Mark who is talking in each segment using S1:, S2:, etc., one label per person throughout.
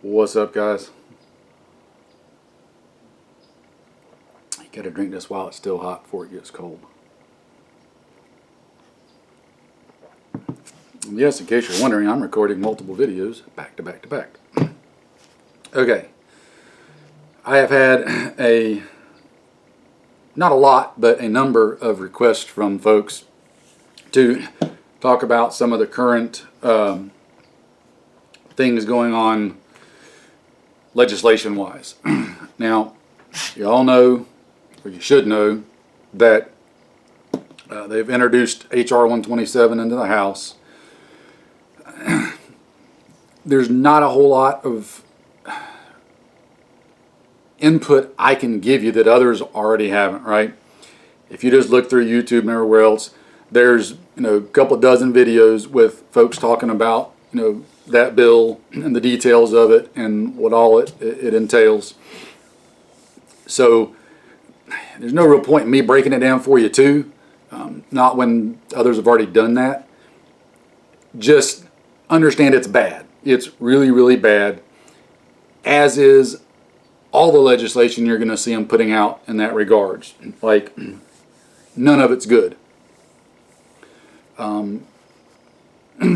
S1: What's up, guys? You gotta drink this while it's still hot before it gets cold. And yes, in case you're wondering, I'm recording multiple videos back to back to back. Okay. I have had not a lot, but a number of requests from folks to talk about some of the current things going on legislation-wise. Now, you all know, or you should know, that they've introduced H.R. 127 into the House. There's not a whole lot of input I can give you that others already haven't, right? If you just look through YouTube and everywhere else, there's a couple dozen videos with folks talking about that bill and the details of it and what all it entails. So there's no real point in me breaking it down for you too, not when others have already done that. Just understand it's bad. It's really, really bad, as is all the legislation you're going to see them putting out in that regards. Like, none of it's good.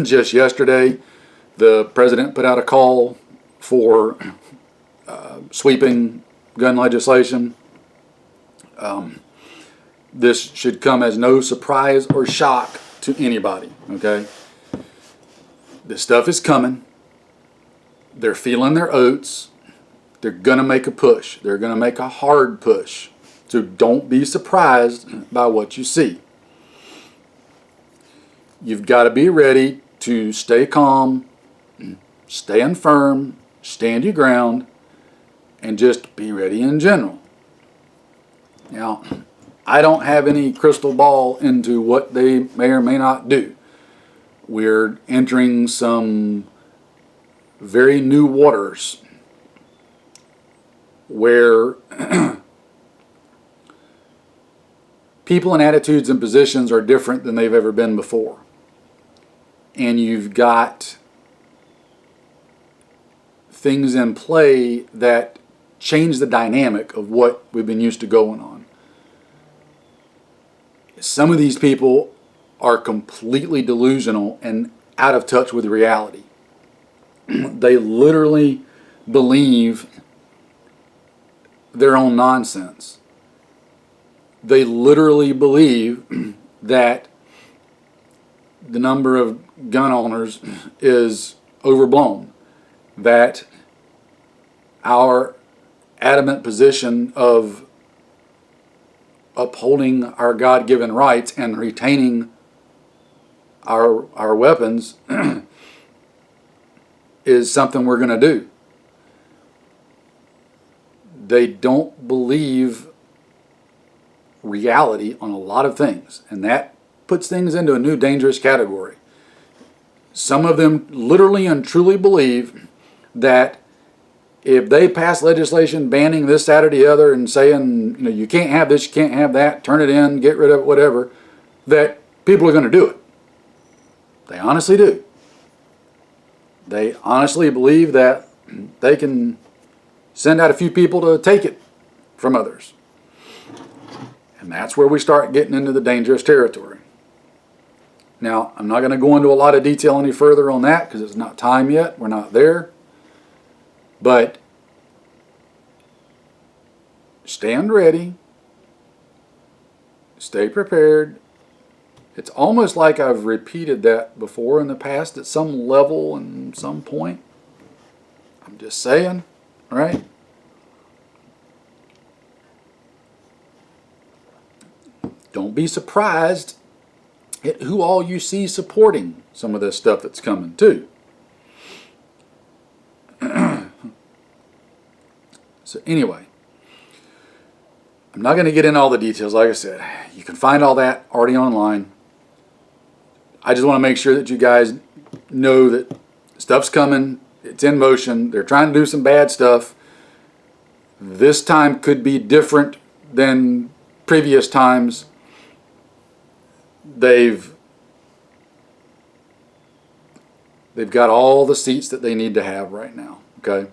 S1: Just yesterday, the president put out a call for sweeping gun legislation. This should come as no surprise or shock to anybody, okay? This stuff is coming. They're feeling their oats. They're going to make a push. They're going to make a hard push. So don't be surprised by what you see. You've got to be ready to stay calm, stand firm, stand your ground, and just be ready in general. Now, I don't have any crystal ball into what they may or may not do. We're entering some very new waters where people and attitudes and positions are different than they've ever been before. And you've got things in play that change the dynamic of what we've been used to going on. Some of these people are completely delusional and out of touch with reality. They literally believe their own nonsense. They literally believe that the number of gun owners is overblown, that our adamant position of upholding our God-given rights and retaining our weapons is something we're going to do. They don't believe reality on a lot of things, and that puts things into a new dangerous category. Some of them literally and truly believe that if they pass legislation banning this, that, or the other and saying, you can't have this, you can't have that, turn it in, get rid of it, whatever, that people are going to do it. They honestly do. They honestly believe that they can send out a few people to take it from others. And that's where we start getting into the dangerous territory. Now, I'm not going to go into a lot of detail any further on that because it's not time yet. We're not there. But stand ready. Stay prepared. It's almost like I've repeated that before in the past at some level and some point. I'm just saying, right? Don't be surprised at who all you see supporting some of this stuff that's coming too. So anyway, I'm not going to get into all the details. Like I said, you can find all that already online. I just want to make sure that you guys know that stuff's coming. It's in motion. They're trying to do some bad stuff. This time could be different than previous times. They've got all the seats that they need to have right now, okay?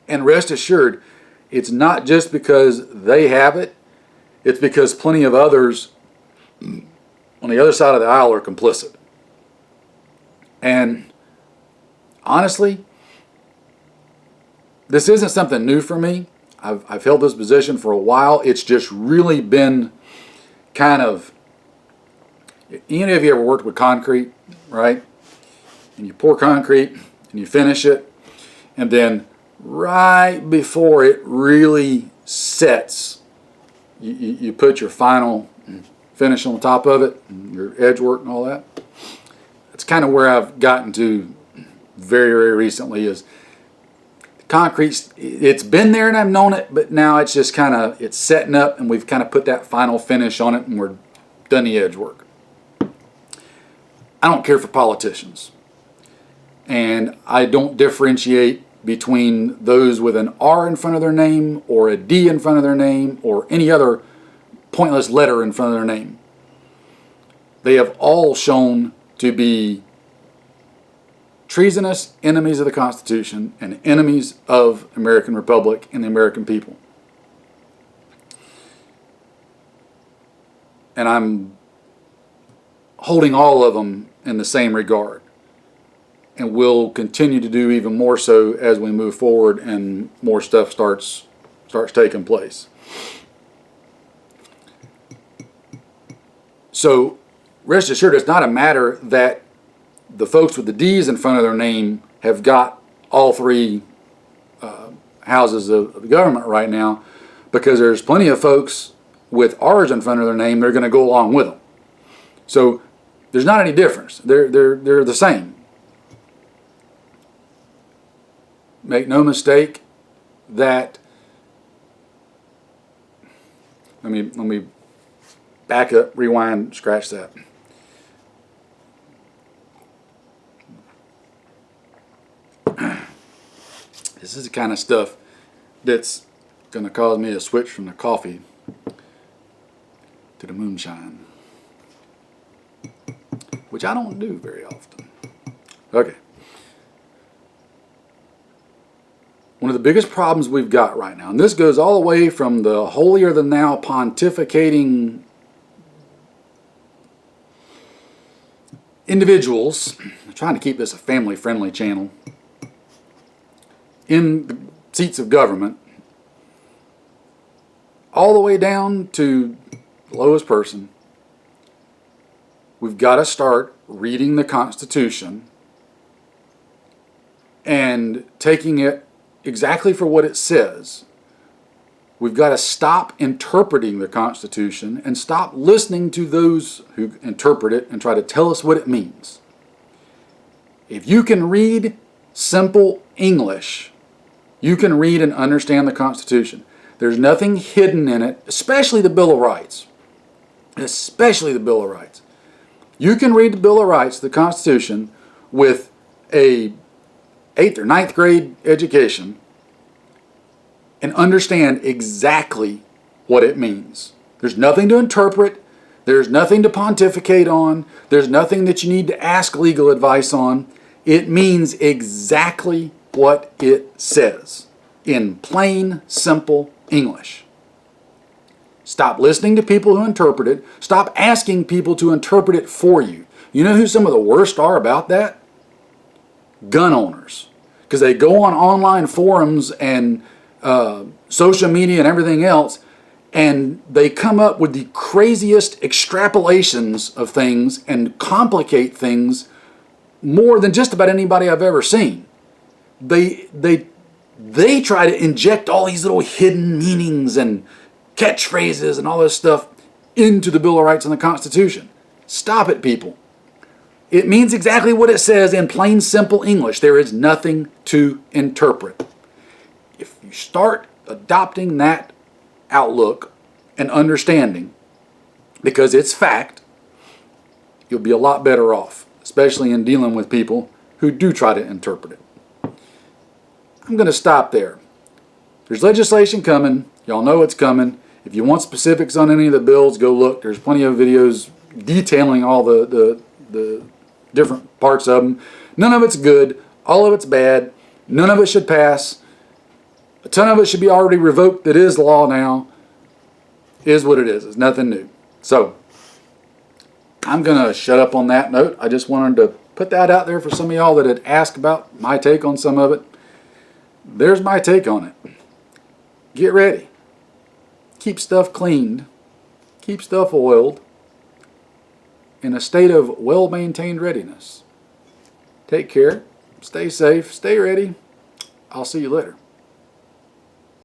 S1: And rest assured, it's not just because they have it, it's because plenty of others on the other side of the aisle are complicit. And honestly, this isn't something new for me. I've held this position for a while. It's just really been kind of, any of you ever worked with concrete, right? And you pour concrete and you finish it, and then right before it really sets, you put your final finish on top of it, and your edge work and all that. That's kind of where I've gotten to very, very recently, is concrete, it's been there and I've known it, but now it's just kind of, it's setting up and we've kind of put that final finish on it and we're done the edge work. I don't care for politicians. And I don't differentiate between those with an R in front of their name or a D in front of their name or any other pointless letter in front of their name. They have all shown to be treasonous enemies of the Constitution and enemies of the American Republic and the American people. And I'm holding all of them in the same regard, and will continue to do even more so as we move forward and more stuff starts taking place. So rest assured, it's not a matter that the folks with the D's in front of their name have got all three houses of the government right now, because there's plenty of folks with R's in front of their name, they're going to go along with them. So there's not any difference. They're the same. Make no mistake that, let me back up, rewind, scratch that. This is the kind of stuff that's going to cause me to switch from the coffee to the moonshine, which I don't do very often. Okay. One of the biggest problems we've got right now, and this goes all the way from the holier-than-thou pontificating individuals, I'm trying to keep this a family-friendly channel, in the seats of government, all the way down to the lowest person. We've got to start reading the Constitution and taking it exactly for what it says. We've got to stop interpreting the Constitution and stop listening to those who interpret it and try to tell us what it means. If you can read simple English, you can read and understand the Constitution. There's nothing hidden in it, especially the Bill of Rights. Especially the Bill of Rights. You can read the Bill of Rights, the Constitution, with a 8th or 9th grade education and understand exactly what it means. There's nothing to interpret. There's nothing to pontificate on. There's nothing that you need to ask legal advice on. It means exactly what it says in plain, simple English. Stop listening to people who interpret it. Stop asking people to interpret it for you. You know who some of the worst are about that? Gun owners. Because they go on online forums and social media and everything else, and they come up with the craziest extrapolations of things and complicate things more than just about anybody I've ever seen. They try to inject all these little hidden meanings and catchphrases and all this stuff into the Bill of Rights and the Constitution. Stop it, people. It means exactly what it says in plain, simple English. There is nothing to interpret. If you start adopting that outlook and understanding, because it's fact, you'll be a lot better off, especially in dealing with people who do try to interpret it. I'm going to stop there. There's legislation coming. Y'all know it's coming. If you want specifics on any of the bills, go look. There's plenty of videos detailing all the different parts of them. None of it's good. All of it's bad. None of it should pass. A ton of it should be already revoked. That is law now. Is what it is. It's nothing new. So I'm going to shut up on that note. I just wanted to put that out there for some of y'all that had asked about my take on some of it. There's my take on it. Get ready. Keep stuff cleaned. Keep stuff oiled. In a state of well-maintained readiness. Take care. Stay safe. Stay ready. I'll see you later.